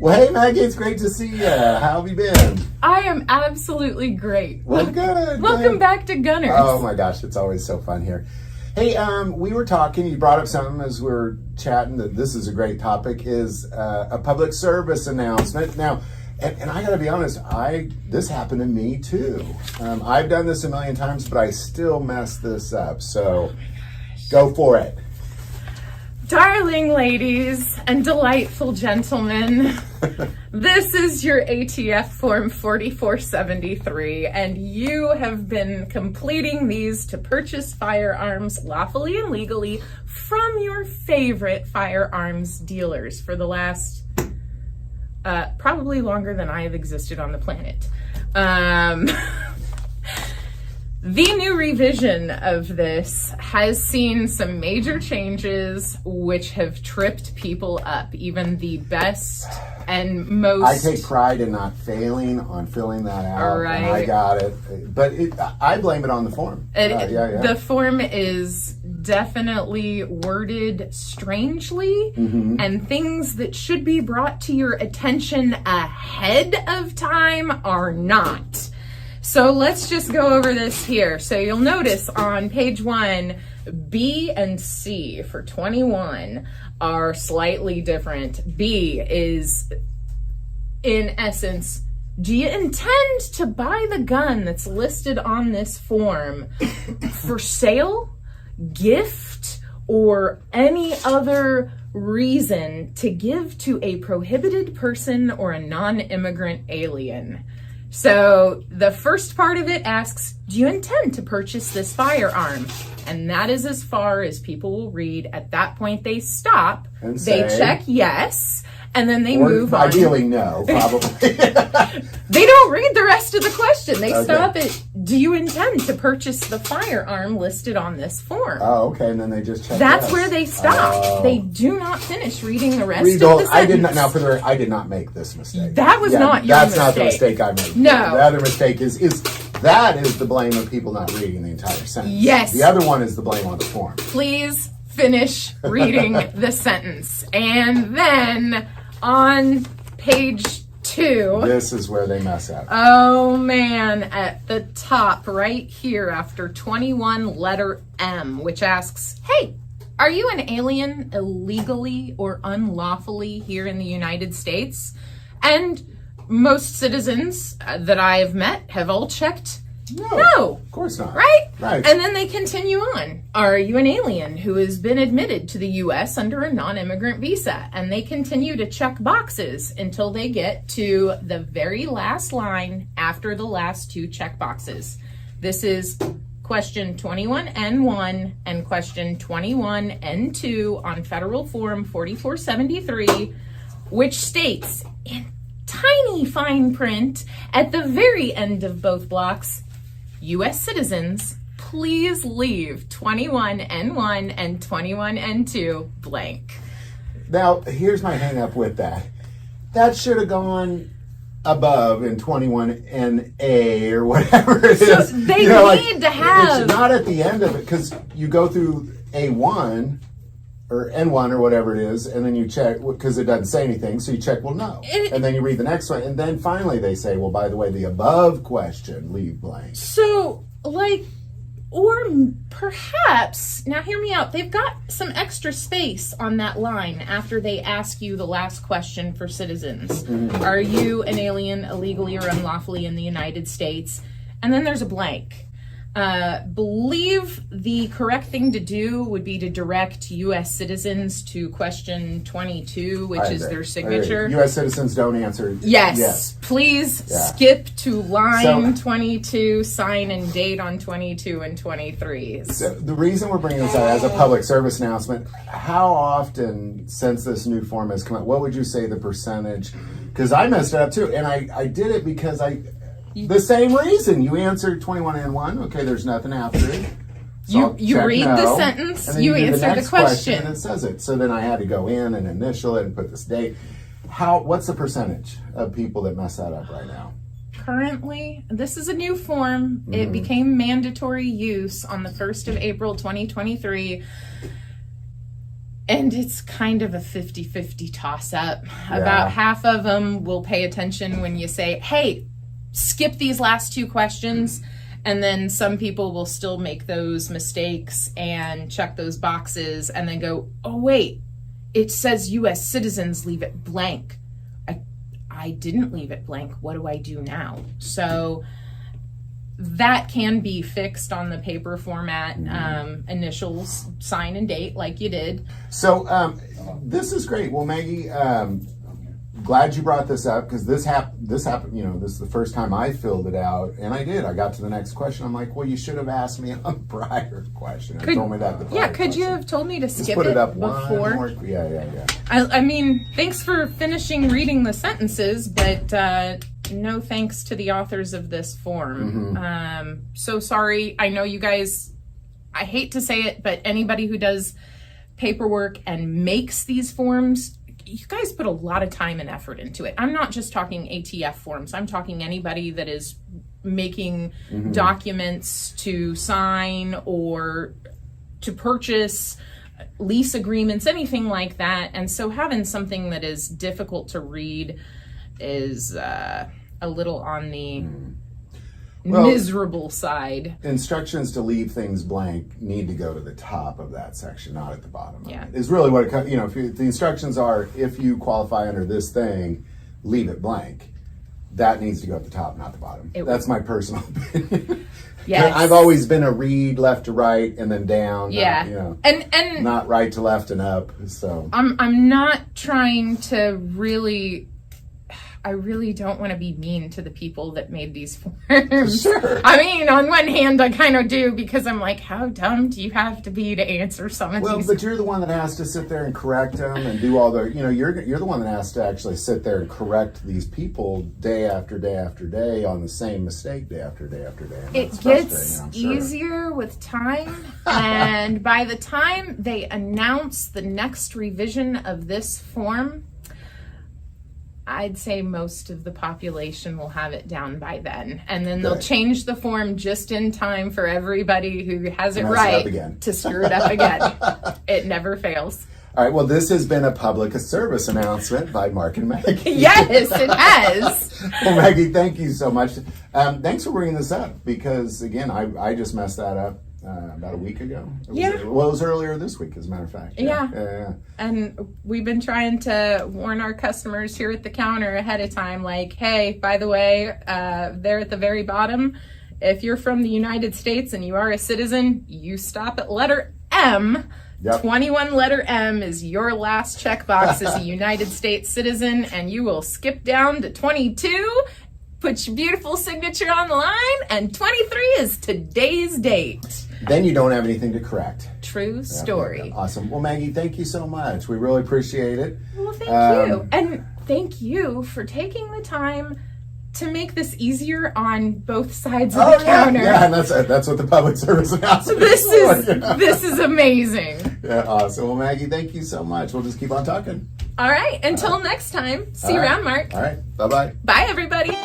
Well, hey, Maggie, it's great to see you. How have you been? I am absolutely great. Well, good. Welcome back to Gunners. Oh, my gosh, it's always so fun here. Hey, we were talking, you brought up something as we were chatting that this is a great topic, is a public service announcement. Now, and I got to be honest, this happened to me too. I've done this a million times, but I still mess this up. So go for it. Darling ladies and delightful gentlemen, this is your ATF Form 4473, and you have been completing these to purchase firearms lawfully and legally from your favorite firearms dealers for the last, probably longer than I have existed on the planet. The new revision of this has seen some major changes which have tripped people up, even the best and most... I take pride in not failing on filling that out, right. And I got it. But I blame it on the form. The form is definitely worded strangely, and things that should be brought to your attention ahead of time are not. So let's just go over this here. So you'll notice on page 1, B and C for 21 are slightly different. B is, in essence, do you intend to buy the gun that's listed on this form for sale, gift, or any other reason to give to a prohibited person or a non-immigrant alien? So the first part of it asks, do you intend to purchase this firearm? And that is as far as people will read. At that point, they stop, and they check yes, and then they move on. Ideally, no, probably. They don't read the rest of the question. They stop at, do you intend to purchase the firearm listed on this form? Oh, okay, and then they just check That's yes. where they stop. Oh. They do not finish reading the rest of the sentence. I did not. Now, I did not make this mistake. That was not your mistake. That's not the mistake I made. No. The other mistake is the blame of people not reading the entire sentence. Yes. The other one is the blame on the form. Please finish reading the sentence. And then on page 2. This is where they mess up. Oh man, at the top right here after 21, letter M, which asks, hey, are you an alien illegally or unlawfully here in the United States? And most citizens that I have met have all checked no. Of course not. Right? Right. And then they continue on. Are you an alien who has been admitted to the U.S. under a non-immigrant visa? And they continue to check boxes until they get to the very last line after the last 2 check boxes. This is question 21N1 and question 21N2 on Federal Form 4473, which states in tiny fine print at the very end of both blocks, U.S. citizens, please leave 21N1 and 21N2 blank. Now, here's my hang up with that. That should have gone above in 21NA or whatever it is. So they need to have... It's not at the end of it, because you go through A1 or N1 or whatever it is, and then you check, because it doesn't say anything, so you check, well, no. And then you read the next one, and then finally they say, well, by the way, the above question, leave blank. So, or perhaps, now hear me out, they've got some extra space on that line after they ask you the last question for citizens. Are you an alien illegally or unlawfully in the United States? And then there's a blank. Believe the correct thing to do would be to direct U.S. citizens to question 22, which is their signature. U.S. citizens don't answer. Yes. Please skip to line 22, sign and date on 22 and 23. So the reason we're bringing this out as a public service announcement, how often since this new form has come out, what would you say the percentage? Because I messed it up too, and I did it because the same reason. You answered 21N1. Okay, there's nothing after it. So you read the sentence, and then you do answer the question. And it says it. So then I had to go in and initial it and put this date. What's the percentage of people that mess that up right now? Currently, this is a new form. It became mandatory use on the 1st of April, 2023. And it's kind of a 50-50 toss-up. Yeah. About half of them will pay attention when you say, hey, skip these last 2 questions. And then some people will still make those mistakes and check those boxes and then go, oh, wait, it says U.S. citizens, leave it blank. I didn't leave it blank. What do I do now? So that can be fixed on the paper format, initials, sign and date like you did. So this is great. Well, Maggie, glad you brought this up because this happened, this is the first time I filled it out, and I did. I got to the next question. I'm like, well, you should have asked me on the prior question. You told me that the prior could you question. have told me to skip Just put it up before? one more. Yeah. I mean, thanks for finishing reading the sentences, but no thanks to the authors of this form. So sorry. I know you guys, I hate to say it, but anybody who does paperwork and makes these forms, you guys put a lot of time and effort into it. I'm not just talking ATF forms. I'm talking anybody that is making documents to sign or to purchase, lease agreements, anything like that. And so having something that is difficult to read is a little on the miserable side. Instructions to leave things blank need to go to the top of that section, not at the bottom. Yeah. Is really what it, if the instructions are, if you qualify under this thing, leave it blank. That needs to go at the top, not the bottom. That's my personal opinion. Yes. I've always been a read left to right and then down. Yeah. And not right to left and up. So I'm not trying to really. I really don't want to be mean to the people that made these forms. Sure. I mean, on one hand, I kind of do because I'm like, how dumb do you have to be to answer some of these? Well, but you're the one that has to sit there and correct them and do all the, you're the one that has to actually sit there and correct these people day after day after day on the same mistake day after day after day. And it gets easier with time. And by the time they announce the next revision of this form, I'd say most of the population will have it down by then. And then they'll change the form just in time for everybody who has it right to screw it up again. It never fails. All right, well, this has been a public service announcement by Mark and Maggie. Yes, it has. Well, Maggie, thank you so much. Thanks for bringing this up because, again, I just messed that up about a week ago. It was earlier this week, as a matter of fact. Yeah. And we've been trying to warn our customers here at the counter ahead of time, like, hey, by the way, there at the very bottom, if you're from the United States and you are a citizen, you stop at letter M. Yep. 21 letter M is your last checkbox as a United States citizen, and you will skip down to 22, put your beautiful signature on the line, and 23 is today's date. Then you don't have anything to correct. True story. Awesome. Well, Maggie, thank you so much. We really appreciate it. Well, thank you. And thank you for taking the time to make this easier on both sides of the counter. Yeah, and that's what the public service announcement is. This is amazing. Yeah, awesome. Well, Maggie, thank you so much. We'll just keep on talking. All right. Until next time. See you around, Mark. All right. Bye-bye. Bye, everybody.